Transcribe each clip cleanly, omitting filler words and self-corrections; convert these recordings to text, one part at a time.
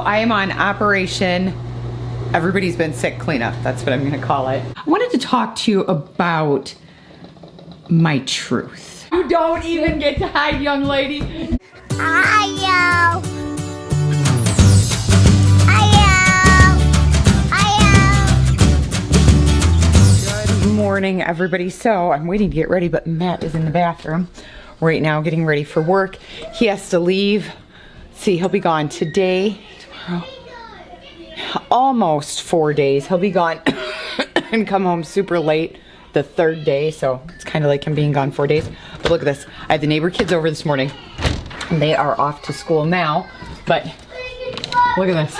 I am on Operation Everybody's Been Sick Cleanup. That's what I'm gonna call it. I wanted to talk to you about my truth. You don't even get to hide, young lady. Ayo. Good morning, everybody. So I'm waiting to get ready, but Matt is in the bathroom right now getting ready for work. He has to leave. See, he'll be gone today, tomorrow, almost 4 days. He'll be gone and come home super late the third day, so it's kind of like him being gone 4 days. But look at this. I had the neighbor kids over this morning, and they are off to school now, but look at this.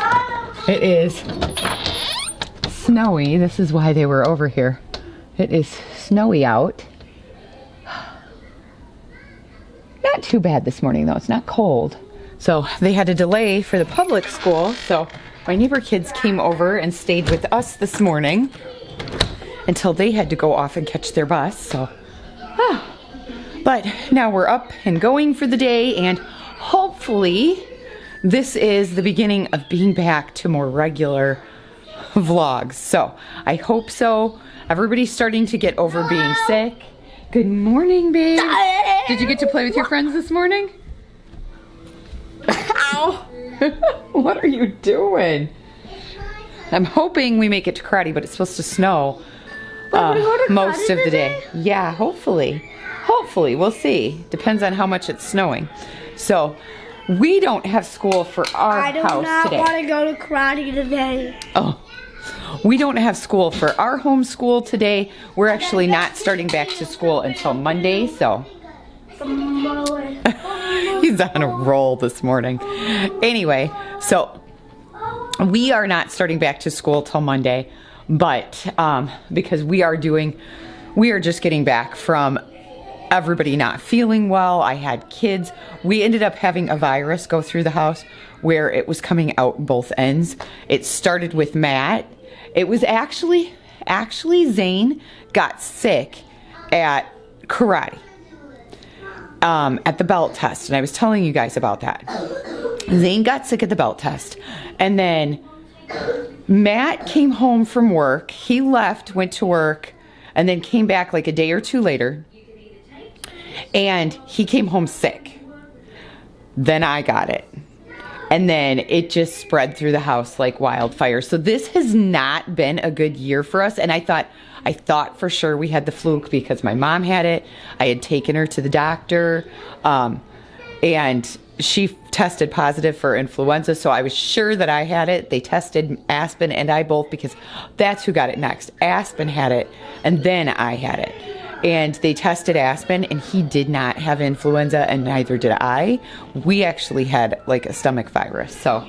It is snowy. This is why they were over here. It is snowy out. Not too bad this morning, though. It's not cold. So they had a delay for the public school, so my neighbor kids came over and stayed with us this morning until they had to go off and catch their bus. So, but now we're up and going for the day, and hopefully this is the beginning of being back to more regular vlogs. So I hope so. Everybody's starting to get over being sick. Good morning, babe. Did you get to play with your friends this morning? What are you doing? I'm hoping we make it to karate, but it's supposed to snow most of the day. Yeah, hopefully. Hopefully, we'll see. Depends on how much it's snowing. So, we don't have school for our house today. I do not want to go to karate today. Oh. We don't have school for our homeschool today. We're actually not starting back to school until Monday, so. He's on a roll this morning. Anyway, so we are not starting back to school till Monday, but because we are just getting back from everybody not feeling well. I had kids. We ended up having a virus go through the house where it was coming out both ends. It started with Matt. It was actually Zane got sick at karate. At the belt test, and I was telling you guys about that. Zane got sick at the belt test, and then Matt came home from work. He left, went to work, and then came back like a day or two later, and he came home sick. Then I got it, and then it just spread through the house like wildfire. So this has not been a good year for us, and I thought for sure we had the fluke because my mom had it. I had taken her to the doctor, and she tested positive for influenza, so I was sure that I had it. They tested Aspen and I both because that's who got it next. Aspen had it, and then I had it. And they tested Aspen, and he did not have influenza, and neither did I. We actually had like a stomach virus, so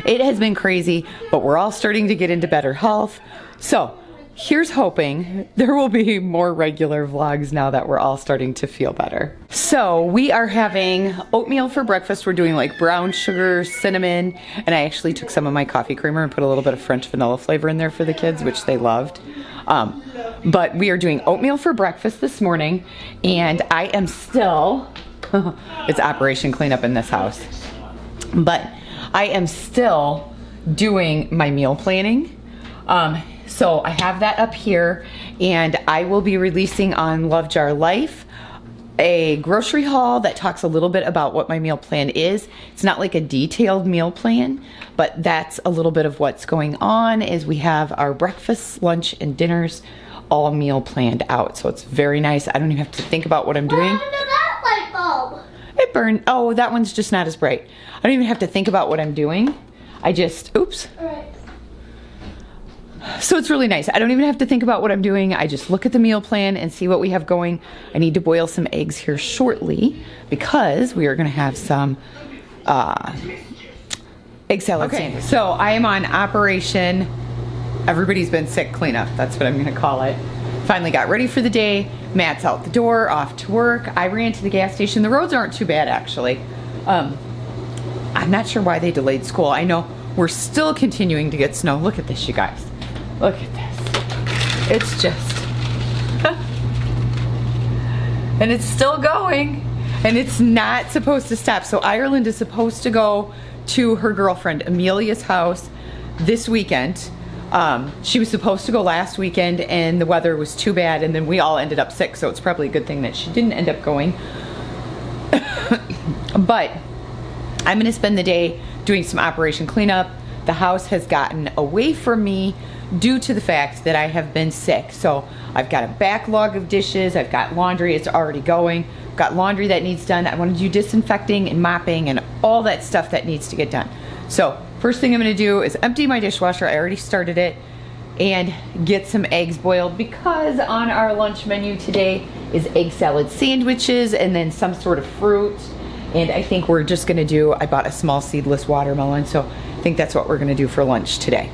it has been crazy, but we're all starting to get into better health. So here's hoping there will be more regular vlogs now that we're all starting to feel better. So we are having oatmeal for breakfast. We're doing like brown sugar, cinnamon, and I actually took some of my coffee creamer and put a little bit of French vanilla flavor in there for the kids, which they loved. But we are doing oatmeal for breakfast this morning, and I am still, it's Operation Cleanup in this house, but I am still doing my meal planning. So I have that up here, and I will be releasing on Love Jar Life a grocery haul that talks a little bit about what my meal plan is. It's not like a detailed meal plan, but that's a little bit of what's going on. Is we have our breakfast, lunch, and dinners all meal planned out. So it's very nice. I don't even have to think about what I'm doing. What happened to that light bulb? It burned. Oh, that one's just not as bright. I don't even have to think about what I'm doing. I just, oops. All right. So it's really nice. I don't even have to think about what I'm doing. I just look at the meal plan and see what we have going. I need to boil some eggs here shortly because we are going to have some egg salad. Okay, so I am on Operation Everybody's Been Sick Cleanup. That's what I'm going to call it. Finally got ready for the day. Matt's out the door, off to work. I ran to the gas station. The roads aren't too bad, actually. I'm not sure why they delayed school. I know we're still continuing to get snow. Look at this, you guys. Look at this. It's just... and it's still going. And it's not supposed to stop. So Ireland is supposed to go to her girlfriend Amelia's house this weekend. She was supposed to go last weekend and the weather was too bad, and then we all ended up sick, so it's probably a good thing that she didn't end up going. But I'm gonna spend the day doing some operation cleanup. The house has gotten away from me due to the fact that I have been sick. So I've got a backlog of dishes, I've got laundry, it's already going. I've got laundry that needs done. I want to do disinfecting and mopping and all that stuff that needs to get done. So first thing I'm gonna do is empty my dishwasher, I already started it, and get some eggs boiled, because on our lunch menu today is egg salad sandwiches and then some sort of fruit. And I think we're just gonna do, I bought a small seedless watermelon, so I think that's what we're gonna do for lunch today.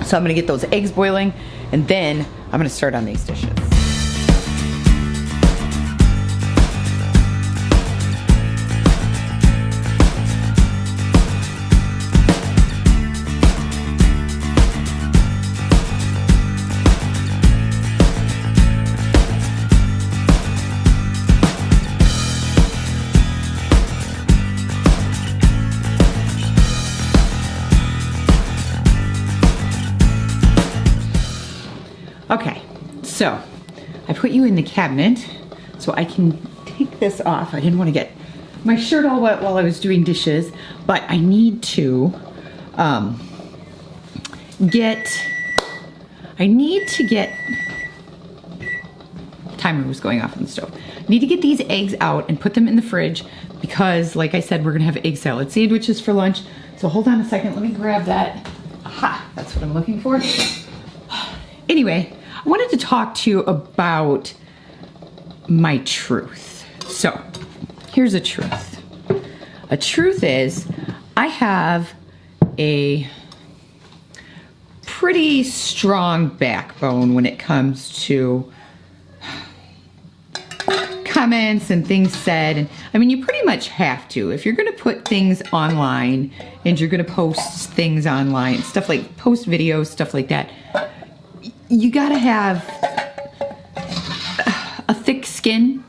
So I'm gonna get those eggs boiling, and then I'm gonna start on these dishes. Okay, so I put you in the cabinet so I can take this off. I didn't want to get my shirt all wet while I was doing dishes, but I need to get, timer was going off on the stove. I need to get these eggs out and put them in the fridge, because like I said, we're gonna have egg salad sandwiches for lunch. So hold on a second, let me grab that. Aha, that's what I'm looking for. Anyway, I wanted to talk to you about my truth. So, here's a truth. A truth is, I have a pretty strong backbone when it comes to comments and things said. And I mean, you pretty much have to. If you're gonna put things online and you're gonna post things online, stuff like post videos, stuff like that, you gotta have a thick skin.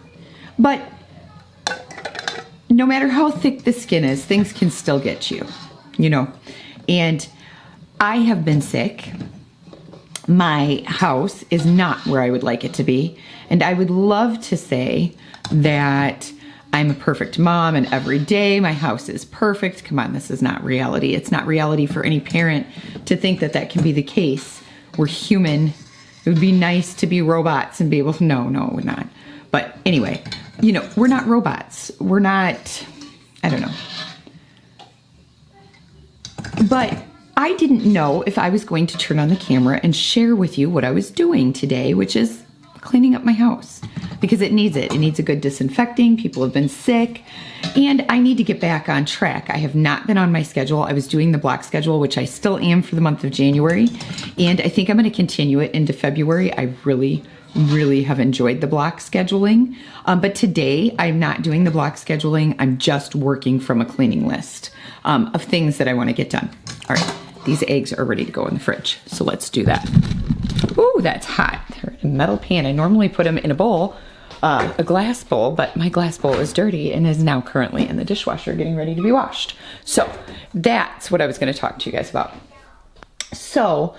But no matter how thick the skin is, things can still get you, you know. And I have been sick. My house is not where I would like it to be. And I would love to say that I'm a perfect mom and every day my house is perfect. Come on, this is not reality. It's not reality for any parent to think that that can be the case. We're human. It would be nice to be robots and be able to, no, we're not. But anyway, you know, we're not robots. We're not, I don't know. But I didn't know if I was going to turn on the camera and share with you what I was doing today, which is cleaning up my house, because it needs it. It needs a good disinfecting. People have been sick, and I need to get back on track. I have not been on my schedule. I was doing the block schedule, which I still am for the month of January, and I think I'm going to continue it into February. I really have enjoyed the block scheduling, but today I'm not doing the block scheduling. I'm just working from a cleaning list of things that I want to get done. All right, these eggs are ready to go in the fridge, so let's do that. Ooh, that's hot. They're in a metal pan. I normally put them in a bowl, a glass bowl, but my glass bowl is dirty and is now currently in the dishwasher getting ready to be washed. So that's what I was going to talk to you guys about. So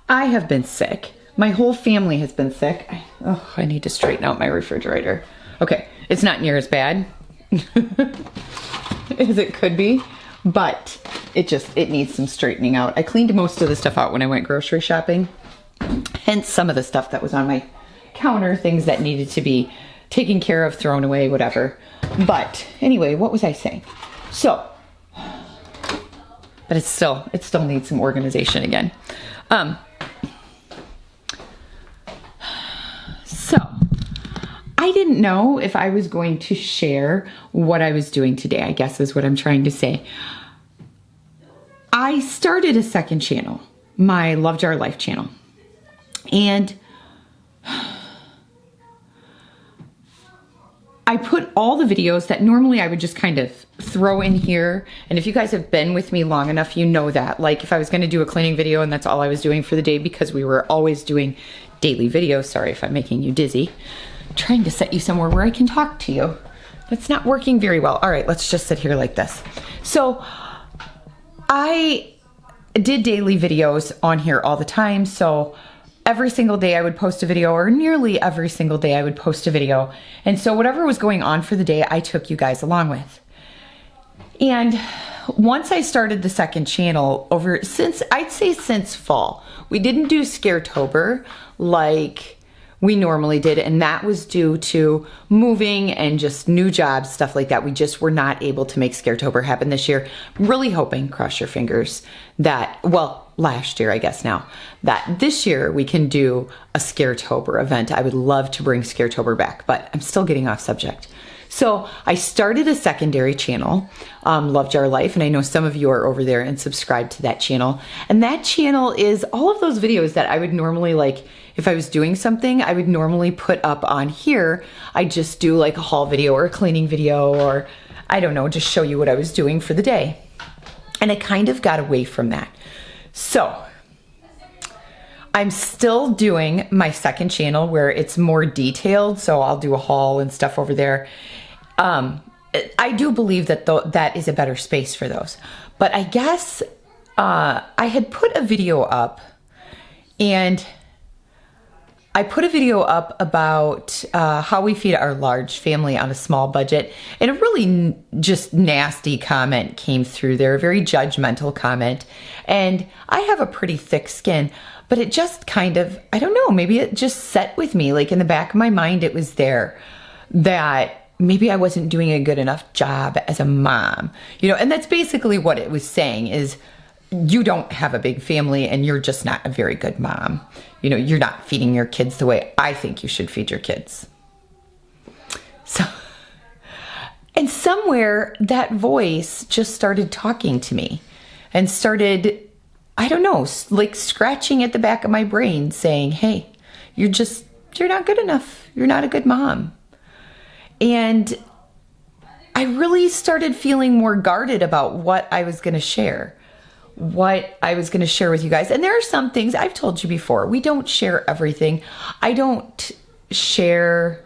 I have been sick. My whole family has been sick. I need to straighten out my refrigerator. Okay, it's not near as bad as it could be, but it needs some straightening out. I cleaned most of the stuff out when I went grocery shopping. Hence some of the stuff that was on my counter, things that needed to be taken care of, thrown away, whatever. But anyway, what was I saying? So, but it still needs some organization again. So I didn't know if I was going to share what I was doing today, I guess is what I'm trying to say. I started a second channel, my Love Jar Life channel. And I put all the videos that normally I would just kind of throw in here. And if you guys have been with me long enough, you know that. Like if I was going to do a cleaning video and that's all I was doing for the day, because we were always doing daily videos. Sorry if I'm making you dizzy. I'm trying to set you somewhere where I can talk to you. That's not working very well. All right, let's just sit here like this. So I did daily videos on here all the time, so every single day I would post a video, or nearly every single day I would post a video. And so whatever was going on for the day, I took you guys along with. And once I started the second channel I'd say since fall, we didn't do Scaretober like we normally did, and that was due to moving and just new jobs, stuff like that. We just were not able to make Scaretober happen this year. I'm really hoping, cross your fingers, that, well, last year I guess now, that this year we can do a Scaretober event. I would love to bring Scaretober back, but I'm still getting off subject. So I started a secondary channel, Love Jar Life, and I know some of you are over there and subscribed to that channel. And that channel is all of those videos that I would normally, like, if I was doing something, I would normally put up on here. I just do like a haul video or a cleaning video, or I don't know, just show you what I was doing for the day. And I kind of got away from that. So I'm still doing my second channel where it's more detailed, so I'll do a haul and stuff over there. I do believe that that is a better space for those. But I guess I had put a video up, and I put a video up about how we feed our large family on a small budget, and a really just nasty comment came through there, a very judgmental comment. And I have a pretty thick skin, but it just kind of, I don't know, maybe it just set with me, like in the back of my mind it was there, that maybe I wasn't doing a good enough job as a mom, you know. And that's basically what it was saying, is you don't have a big family and you're just not a very good mom. You know, you're not feeding your kids the way I think you should feed your kids. So, and somewhere that voice just started talking to me and started, I don't know, like scratching at the back of my brain saying, hey, you're not good enough. You're not a good mom. And I really started feeling more guarded about what I was going to share. What I was going to share with you guys. And there are some things I've told you before. We don't share everything. I don't share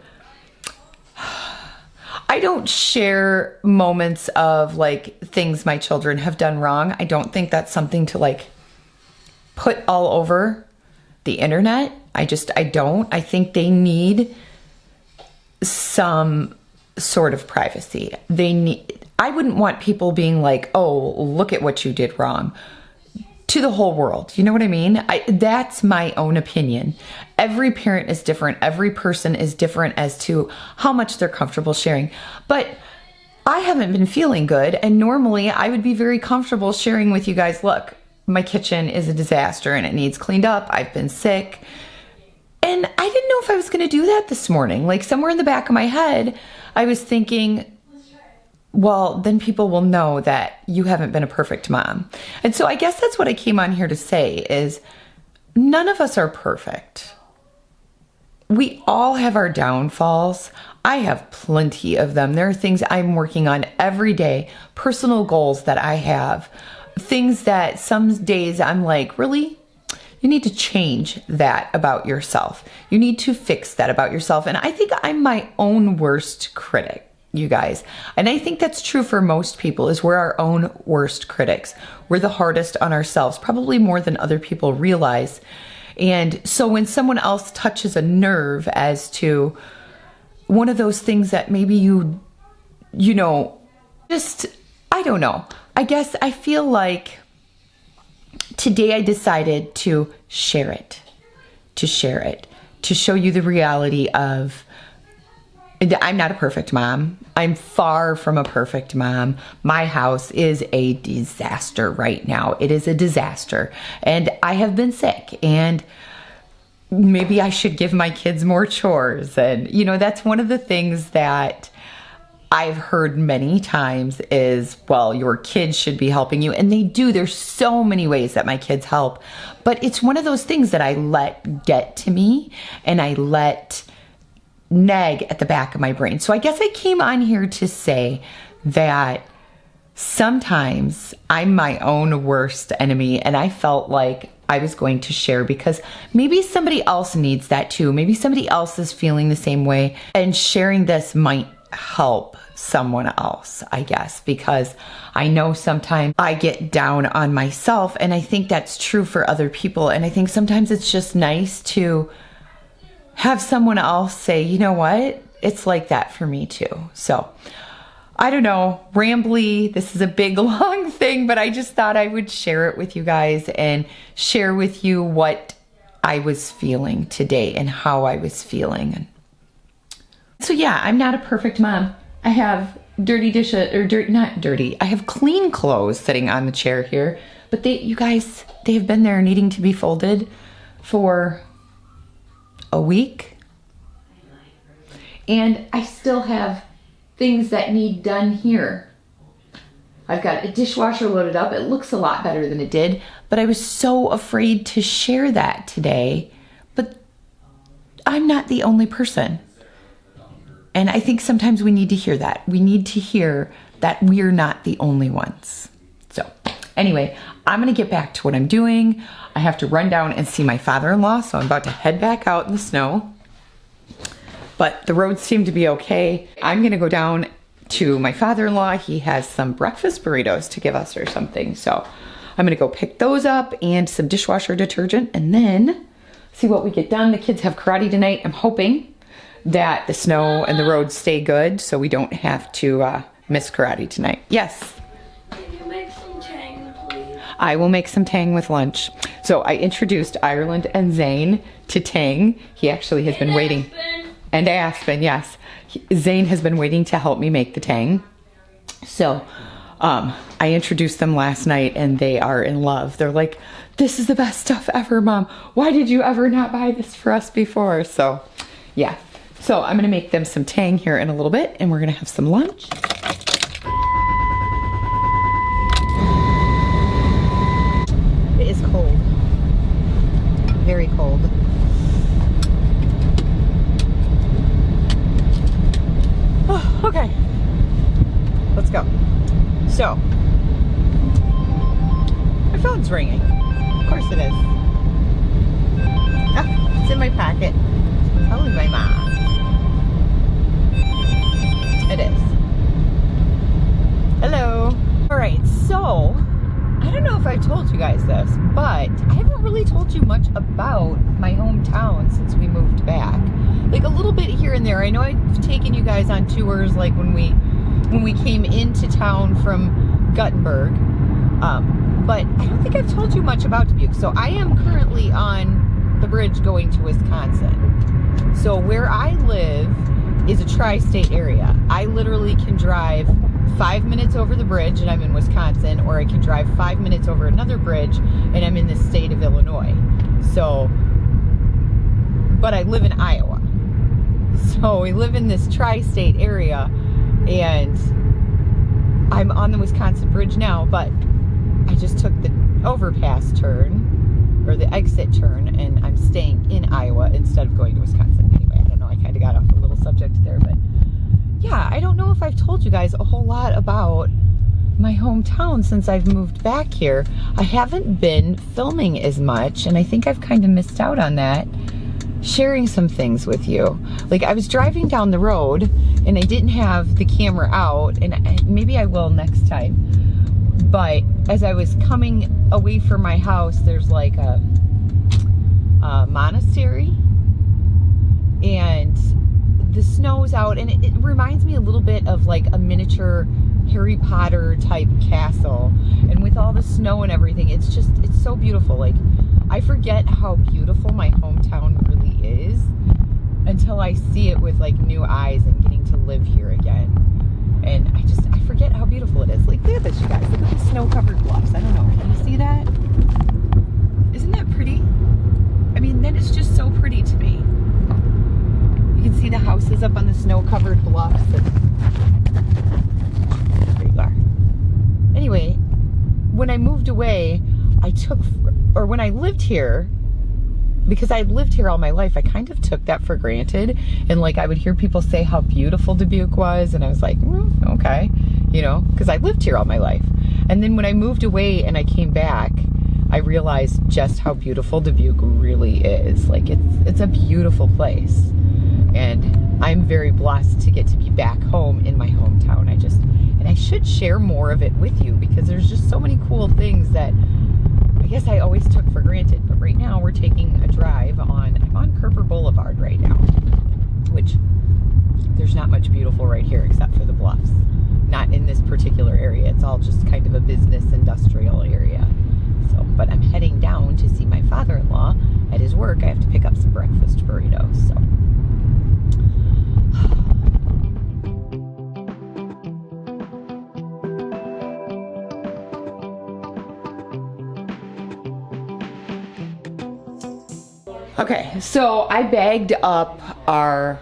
moments of like things my children have done wrong. I don't think that's something to like put all over the internet. I don't. I think they need some sort of privacy. I wouldn't want people being like, oh, look at what you did wrong to the whole world. You know what I mean? That's my own opinion. Every parent is different. Every person is different as to how much they're comfortable sharing. But I haven't been feeling good. And normally I would be very comfortable sharing with you guys, look, my kitchen is a disaster and it needs cleaned up. I've been sick. And I didn't know if I was going to do that this morning. Like somewhere in the back of my head, I was thinking, well, then people will know that you haven't been a perfect mom. And so I guess that's what I came on here to say, is none of us are perfect. We all have our downfalls. I have plenty of them. There are things I'm working on every day, personal goals that I have, things that some days I'm like, really? You need to change that about yourself. You need to fix that about yourself. And I think I'm my own worst critic, you guys. And I think that's true for most people, is we're our own worst critics. We're the hardest on ourselves, probably more than other people realize. And so when someone else touches a nerve as to one of those things that maybe you know, just, I don't know. I guess I feel like today I decided to share it, to show you the reality of, I'm not a perfect mom. I'm far from a perfect mom. My house is a disaster right now. It is a disaster. And I have been sick, and maybe I should give my kids more chores. And, you know, that's one of the things that I've heard many times is, well, your kids should be helping you. And they do. There's so many ways that my kids help. But it's one of those things that I let get to me, and I let nag at the back of my brain. So I guess I came on here to say that sometimes I'm my own worst enemy, and I felt like I was going to share because maybe somebody else needs that too. Maybe somebody else is feeling the same way, and sharing this might help someone else, I guess, because I know sometimes I get down on myself, and I think that's true for other people. And I think sometimes it's just nice to have someone else say, you know what, it's like that for me too. So I don't know, rambly, this is a big long thing, but I just thought I would share it with you guys and share with you what I was feeling today and how I was feeling. So yeah, I'm not a perfect mom. I have dirty dishes, or not dirty, I have clean clothes sitting on the chair here, but you guys, they have been there needing to be folded for a week. And I still have things that need done here. I've got a dishwasher loaded up. It looks a lot better than it did, but I was so afraid to share that today. But I'm not the only person. And I think sometimes we need to hear that. We need to hear that we're not the only ones. So anyway, I'm gonna get back to what I'm doing. I have to run down and see my father-in-law, so I'm about to head back out in the snow. But the roads seem to be okay. I'm gonna go down to my father-in-law. He has some breakfast burritos to give us or something. So I'm gonna go pick those up and some dishwasher detergent and then see what we get done. The kids have karate tonight. I'm hoping that the snow and the roads stay good so we don't have to miss karate tonight. Yes? Can you make some tang, please? I will make some tang with lunch. So I introduced Ireland and Zane to tang. He actually has been waiting. Aspen. And Aspen, yes. Zane has been waiting to help me make the tang. So I introduced them last night and they are in love. They're like, this is the best stuff ever, Mom. Why did you ever not buy this for us before? So yeah. So I'm gonna make them some tang here in a little bit and we're gonna have some lunch. It is cold, very cold. Oh, okay, let's go. So, my phone's ringing. Of course it is. Ah, it's in my pocket. Probably my mom. It is. Hello. All right, so I don't know if I told you guys this, but I haven't really told you much about my hometown since we moved back. Like a little bit here and there. I know I've taken you guys on tours like when we came into town from Guttenberg, but I don't think I've told you much about Dubuque. So I am currently on the bridge going to Wisconsin. So where I live is a tri-state area. I literally can drive 5 minutes over the bridge and I'm in Wisconsin, or I can drive 5 minutes over another bridge and I'm in the state of Illinois. So, but I live in Iowa. So we live in this tri-state area and I'm on the Wisconsin bridge now, but I just took the overpass turn or the exit turn and I'm staying in Iowa instead of going to Wisconsin. Anyway, I don't know, I kind of got off a little subject there, but yeah, I don't know if I've told you guys a whole lot about my hometown since I've moved back here. I haven't been filming as much and I think I've kind of missed out on that, sharing some things with you. Like I was driving down the road and I didn't have the camera out, and maybe I will next time, but as I was coming away from my house, there's like a monastery and the snow's out and it reminds me a little bit of like a miniature Harry Potter type castle, and with all the snow and everything, it's so beautiful. Like I forget how beautiful my hometown really is until I see it with like new eyes and getting to live here again. And I forget how beautiful it is. Like look at this, you guys, look at the snow covered bluffs. I don't know, can you see that? Isn't that pretty? I mean, that is just so pretty to me. You can see the houses up on the snow-covered bluffs. There you are. Anyway, when I moved away, when I lived here, because I had lived here all my life, I kind of took that for granted. And like I would hear people say how beautiful Dubuque was, and I was like, okay, you know, because I lived here all my life. And then when I moved away and I came back, I realized just how beautiful Dubuque really is. Like it's a beautiful place. And I'm very blessed to get to be back home in my hometown. And I should share more of it with you because there's just so many cool things that I guess I always took for granted. But right now we're taking a drive I'm on Kerper Boulevard right now, which there's not much beautiful right here except for the bluffs. Not in this particular area. It's all just kind of a business industrial area. So, but I'm heading down to see my father-in-law at his work. I have to pick up some breakfast burritos. So. Okay, so I bagged up our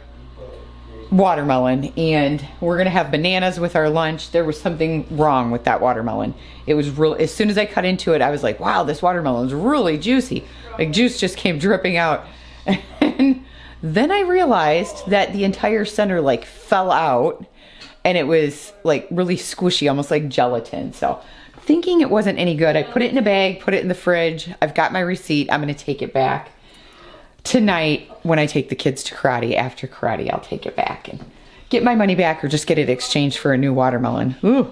watermelon and we're gonna have bananas with our lunch. There was something wrong with that watermelon. It was real. As soon as I cut into it, I was like, wow, this watermelon is really juicy. Like juice just came dripping out. And then I realized that the entire center like fell out and it was like really squishy, almost like gelatin. So thinking it wasn't any good, I put it in a bag, put it in the fridge. I've got my receipt. I'm gonna take it back. Tonight, when I take the kids to karate, after karate, I'll take it back and get my money back or just get it exchanged for a new watermelon. Ooh.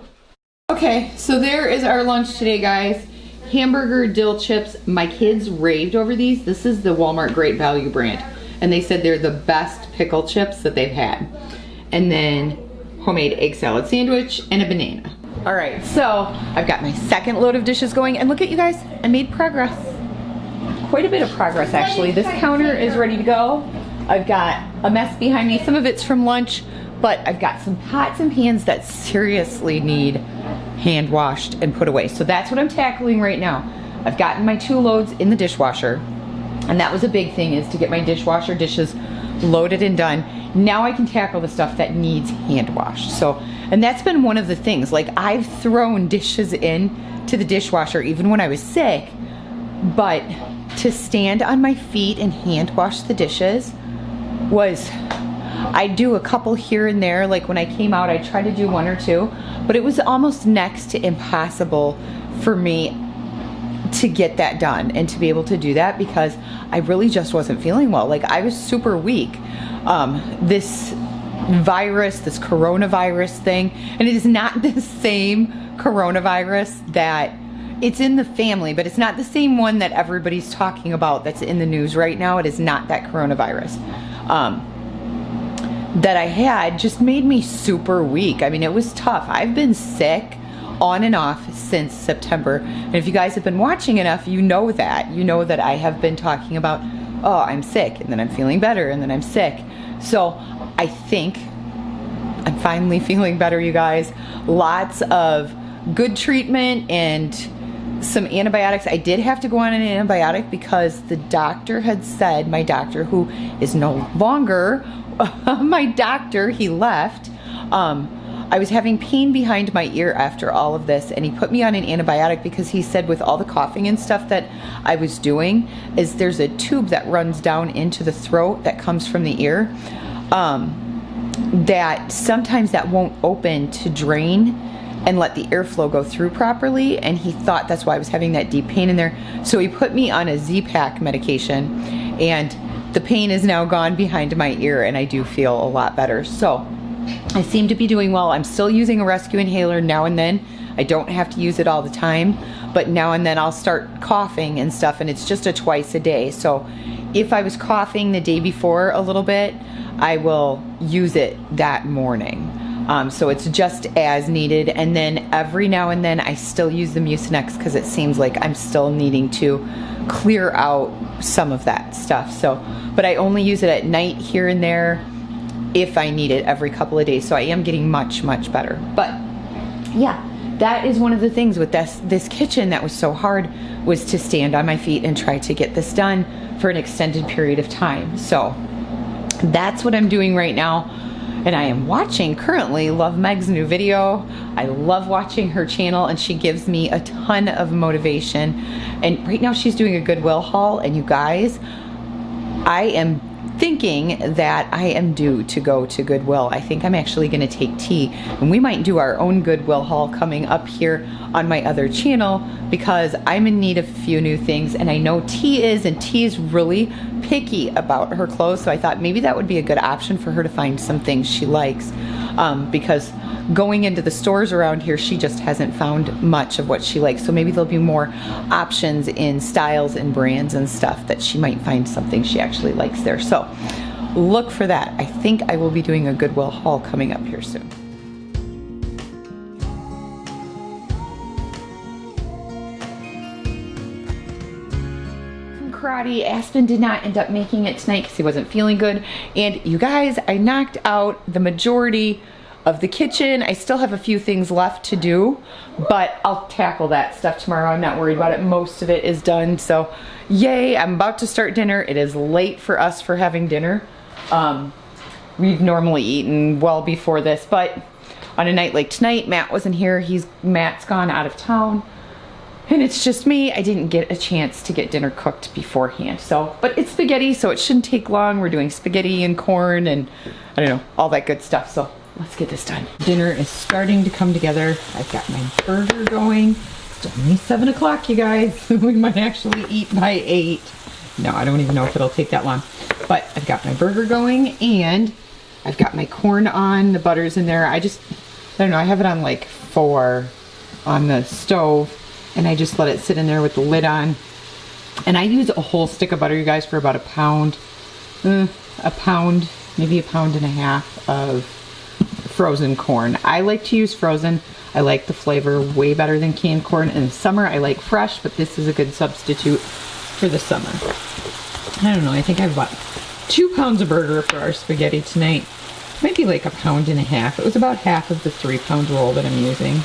Okay, so there is our lunch today, guys. Hamburger dill chips. My kids raved over these. This is the Walmart Great Value brand. And they said they're the best pickle chips that they've had. And then homemade egg salad sandwich and a banana. All right, so I've got my second load of dishes going. And look at you guys, I made progress. Quite a bit of progress actually. This counter is ready to go. I've got a mess behind me. Some of it's from lunch, but I've got some pots and pans that seriously need hand washed and put away. So that's what I'm tackling right now. I've gotten my 2 loads in the dishwasher, and that was a big thing, is to get my dishwasher dishes loaded and done. Now I can tackle the stuff that needs hand washed. So, and that's been one of the things. Like I've thrown dishes in to the dishwasher even when I was sick, but to stand on my feet and hand wash the dishes was, I do a couple here and there. Like when I came out, I tried to do 1 or 2, but it was almost next to impossible for me to get that done and to be able to do that because I really just wasn't feeling well. Like I was super weak. This virus, this coronavirus thing, and it is not the same coronavirus that it's in the family, but it's not the same one that everybody's talking about that's in the news right now. It is not that coronavirus that I had. Just made me super weak. I mean, it was tough. I've been sick on and off since September. And if you guys have been watching enough, you know that. You know that I have been talking about, oh, I'm sick, and then I'm feeling better, and then I'm sick. So I think I'm finally feeling better, you guys. Lots of good treatment and some antibiotics. I did have to go on an antibiotic because the doctor had said, my doctor, who is no longer my doctor, he left, I was having pain behind my ear after all of this, and he put me on an antibiotic because he said with all the coughing and stuff that I was doing, is there's a tube that runs down into the throat that comes from the ear, that sometimes that won't open to drain and let the airflow go through properly, and he thought that's why I was having that deep pain in there. So he put me on a Z-Pak medication, and the pain is now gone behind my ear, and I do feel a lot better. So I seem to be doing well. I'm still using a rescue inhaler now and then. I don't have to use it all the time, but now and then I'll start coughing and stuff, and it's just a twice a day. So if I was coughing the day before a little bit, I will use it that morning. So it's just as needed. And then every now and then I still use the Mucinex because it seems like I'm still needing to clear out some of that stuff. So, but I only use it at night here and there if I need it every couple of days. So I am getting much, much better. But yeah, that is one of the things with this kitchen that was so hard, was to stand on my feet and try to get this done for an extended period of time. So that's what I'm doing right now. And I am watching currently Love Meg's new video. I love watching her channel, and she gives me a ton of motivation. And right now she's doing a Goodwill haul, and you guys, I am thinking that I am due to go to Goodwill. I think I'm actually going to take tea, and we might do our own Goodwill haul coming up here on my other channel because I'm in need of a few new things, and I know T is, and T is really picky about her clothes, so I thought maybe that would be a good option for her to find some things she likes, because going into the stores around here, she just hasn't found much of what she likes. So maybe there'll be more options in styles and brands and stuff that she might find something she actually likes there. So look for that. I think I will be doing a Goodwill haul coming up here soon. From karate, Aspen did not end up making it tonight because he wasn't feeling good. And you guys, I knocked out the majority of the kitchen. I still have a few things left to do, but I'll tackle that stuff tomorrow. I'm not worried about it. Most of it is done. So yay, I'm about to start dinner. It is late for us for having dinner. We've normally eaten well before this, but on a night like tonight, Matt wasn't here. Matt's gone out of town, and it's just me. I didn't get a chance to get dinner cooked beforehand. So, but it's spaghetti, so it shouldn't take long. We're doing spaghetti and corn and I don't know, all that good stuff. So let's get this done. Dinner is starting to come together. I've got my burger going. It's only 7 o'clock, you guys. We might actually eat by 8. No, I don't even know if it'll take that long. But I've got my burger going, and I've got my corn on. The butter's in there. I don't know, I have it on like 4 on the stove, and I just let it sit in there with the lid on. And I use a whole stick of butter, you guys, for about a pound, maybe a pound and a half of frozen corn. I like to use frozen. I like the flavor way better than canned corn. In the summer, I like fresh, but this is a good substitute for the summer. I don't know, I think I bought 2 pounds of burger for our spaghetti tonight. Might be like a pound and a half. It was about half of the 3-pound roll that I'm using.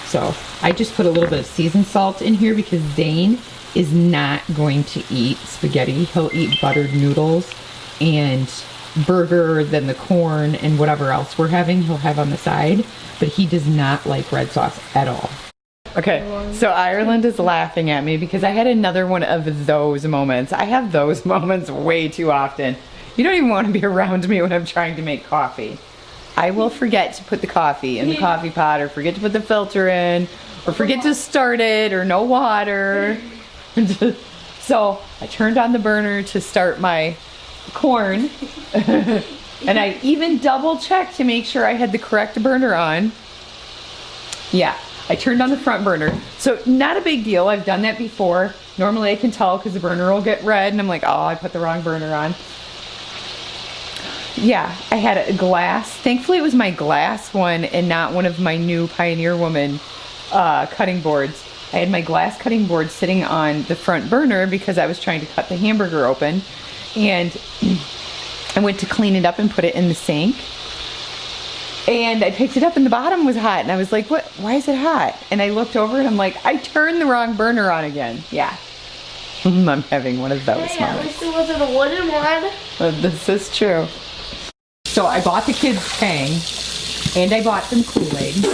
So I just put a little bit of seasoned salt in here because Zane is not going to eat spaghetti. He'll eat buttered noodles and burger, then the corn, and whatever else we're having he'll have on the side, but he does not like red sauce at all. Okay, so Ireland is laughing at me because I had another one of those moments. I have those moments way too often. You don't even want to be around me when I'm trying to make coffee. I will forget to put the coffee in the coffee pot, or forget to put the filter in, or forget to start it, or no water. So I turned on the burner to start my corn, and I even double checked to make sure I had the correct burner on. Yeah, I turned on the front burner, so not a big deal. I've done that before. Normally I can tell because the burner will get red, and I'm like, oh, I put the wrong burner on. Yeah, I had a glass. Thankfully it was my glass one and not one of my new Pioneer Woman cutting boards. I had my glass cutting board sitting on the front burner because I was trying to cut the hamburger open. And I went to clean it up and put it in the sink. And I picked it up and the bottom was hot. And I was like, what? Why is it hot? And I looked over and I'm like, I turned the wrong burner on again. Yeah. I'm having one of those moments. At least it wasn't a wooden one. This is true. So I bought the kids Tang, and I bought them Kool-Aid.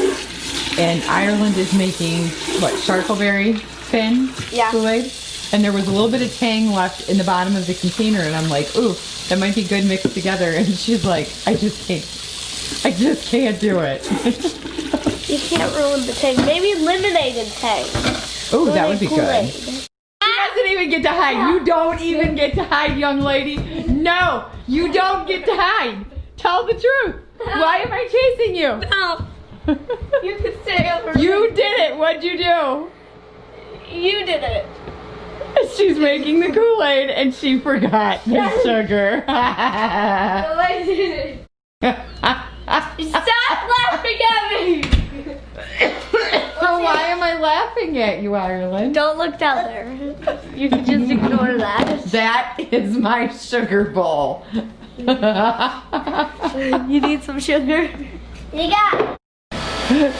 And Ireland is making, what, Charlea Finn Kool-Aid? And there was a little bit of Tang left in the bottom of the container, and I'm like, ooh, that might be good mixed together. And she's like, I just can't do it. You can't ruin the Tang. Maybe lemonade and Tang. Ooh, that would be good. She doesn't even get to hide. You don't even get to hide, young lady. No, you don't get to hide. Tell the truth. Why am I chasing you? No. You can stay over. You did it. What'd you do? You did it. She's making the Kool-Aid and she forgot the sugar. No, I did it. Stop laughing at me. So why am I laughing at you, Ireland? Don't look down there. You can just ignore that. That is my sugar bowl. You need some sugar? You got it.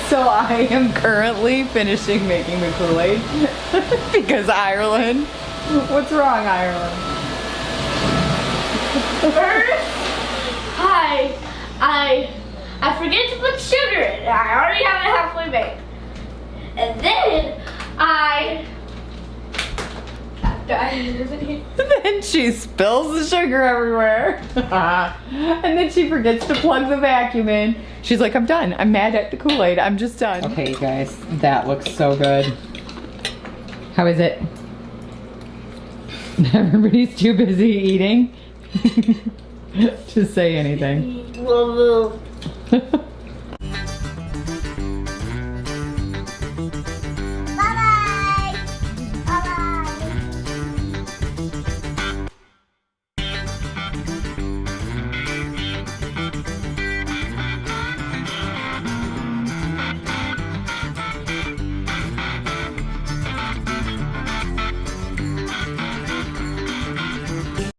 So I am currently finishing making the Kool-Aid because Ireland. What's wrong, Ireland? First, I forget to put sugar in. I already have it halfway made. And then I Then she spills the sugar everywhere. And then she forgets to plug the vacuum in. She's like, I'm done. I'm mad at the Kool-Aid. I'm just done. Okay, you guys, that looks so good. How is it? Everybody's too busy eating to say anything.